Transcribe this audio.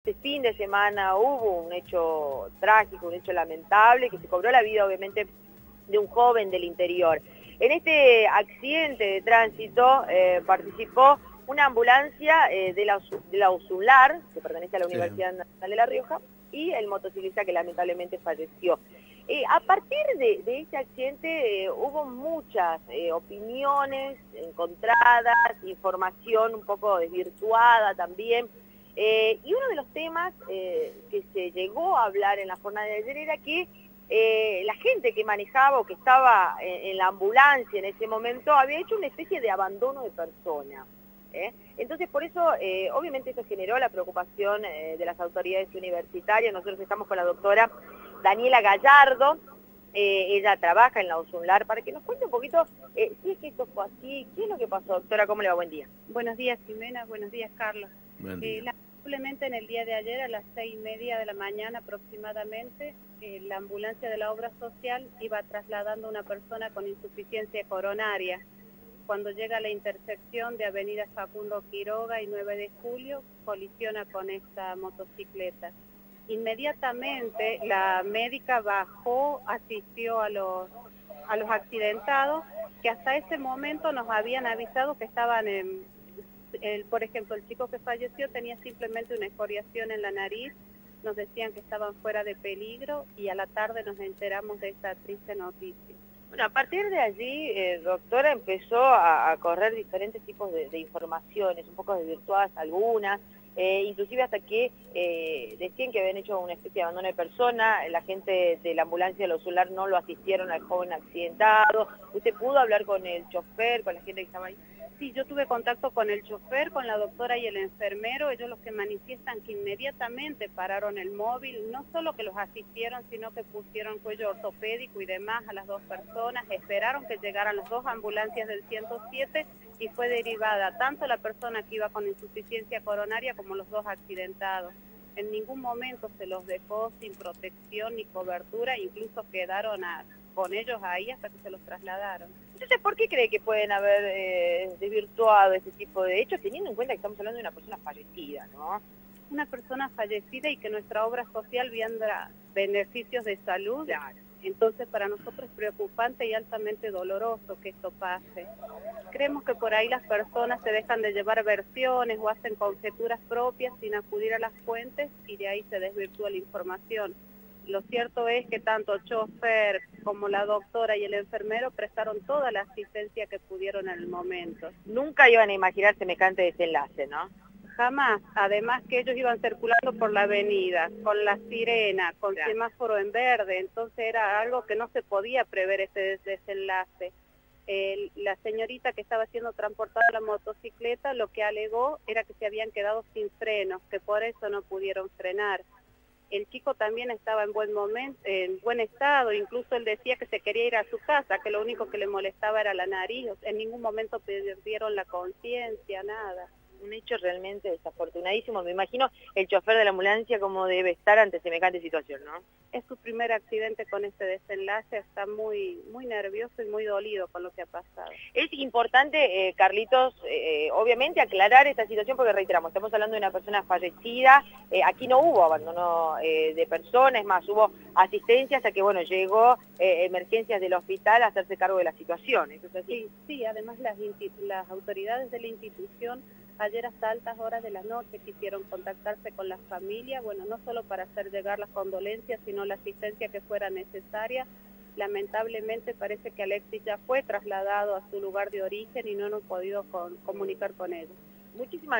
Este fin de semana hubo un hecho trágico, un hecho lamentable, que se cobró la vida obviamente de un joven del interior. En este accidente de tránsito participó una ambulancia de la USUNLAR, que pertenece a la Universidad Nacional de La Rioja, y el motociclista que lamentablemente falleció. A partir de este accidente hubo muchas opiniones encontradas, información un poco desvirtuada también. Y uno de los temas que se llegó a hablar en la jornada de ayer era que la gente que manejaba o que estaba en la ambulancia en ese momento había hecho una especie de abandono de persona. Entonces, por eso, obviamente eso generó la preocupación de las autoridades universitarias. Nosotros estamos con la doctora Daniela Gallardo. Ella trabaja en la USUNLAR, para que nos cuente un poquito si es que esto fue así, qué es lo que pasó. Doctora, ¿cómo le va? Buen día. Buenos días, Jimena. Buenos días, Carlos. Lamentablemente en el día de ayer a las 6:30 de la mañana aproximadamente, la ambulancia de la obra social iba trasladando a una persona con insuficiencia coronaria. Cuando llega a la intersección de Avenida Facundo Quiroga y 9 de Julio, colisiona con esta motocicleta. Inmediatamente la médica bajó, asistió a los accidentados, que hasta ese momento nos habían avisado que estaban por ejemplo, el chico que falleció tenía simplemente una escoriación en la nariz, nos decían que estaban fuera de peligro y a la tarde nos enteramos de esta triste noticia. Bueno, a partir de allí, doctora, empezó a correr diferentes tipos de informaciones, un poco desvirtuadas algunas, inclusive hasta que decían que habían hecho una especie de abandono de persona, la gente de la ambulancia de la USUNLAR no lo asistieron al joven accidentado. ¿Usted pudo hablar con el chofer, con la gente que estaba ahí? Sí, yo tuve contacto con el chofer, con la doctora y el enfermero. Ellos los que manifiestan que inmediatamente pararon el móvil, no solo que los asistieron, sino que pusieron cuello ortopédico y demás a las dos personas, esperaron que llegaran las dos ambulancias del 107 y fue derivada tanto la persona que iba con insuficiencia coronaria como los dos accidentados. En ningún momento se los dejó sin protección ni cobertura, incluso quedaron con ellos ahí hasta que se los trasladaron. Entonces, ¿por qué cree que pueden haber desvirtuado este tipo de hechos, teniendo en cuenta que estamos hablando de una persona fallecida, ¿no? Una persona fallecida y que nuestra obra social brinda beneficios de salud. Claro. Entonces, para nosotros es preocupante y altamente doloroso que esto pase. Creemos que por ahí las personas se dejan de llevar versiones o hacen conjeturas propias sin acudir a las fuentes y de ahí se desvirtúa la información. Lo cierto es que tanto el chofer como la doctora y el enfermero prestaron toda la asistencia que pudieron en el momento. Nunca iban a imaginar semejante desenlace, ¿no? Jamás. Además que ellos iban circulando por la avenida, con la sirena, con semáforo en verde, entonces era algo que no se podía prever ese desenlace. La señorita que estaba siendo transportada en la motocicleta lo que alegó era que se habían quedado sin frenos, que por eso no pudieron frenar. El chico también estaba en buen estado, incluso él decía que se quería ir a su casa, que lo único que le molestaba era la nariz, en ningún momento perdieron la conciencia, nada. Un hecho realmente desafortunadísimo. Me imagino el chofer de la ambulancia cómo debe estar ante semejante situación, ¿no? Es su primer accidente con este desenlace, está muy nervioso y muy dolido con lo que ha pasado. Es importante, Carlitos, obviamente aclarar esta situación porque reiteramos, estamos hablando de una persona fallecida, aquí no hubo abandono de personas, es más, hubo asistencia hasta que, bueno, llegó emergencias del hospital a hacerse cargo de la situación. ¿Eso es así? Sí, además las autoridades de la institución ayer hasta altas horas de la noche quisieron contactarse con la familia, bueno, no solo para hacer llegar las condolencias, sino la asistencia que fuera necesaria. Lamentablemente parece que Alexis ya fue trasladado a su lugar de origen y no hemos podido comunicar con ellos. Muchísimas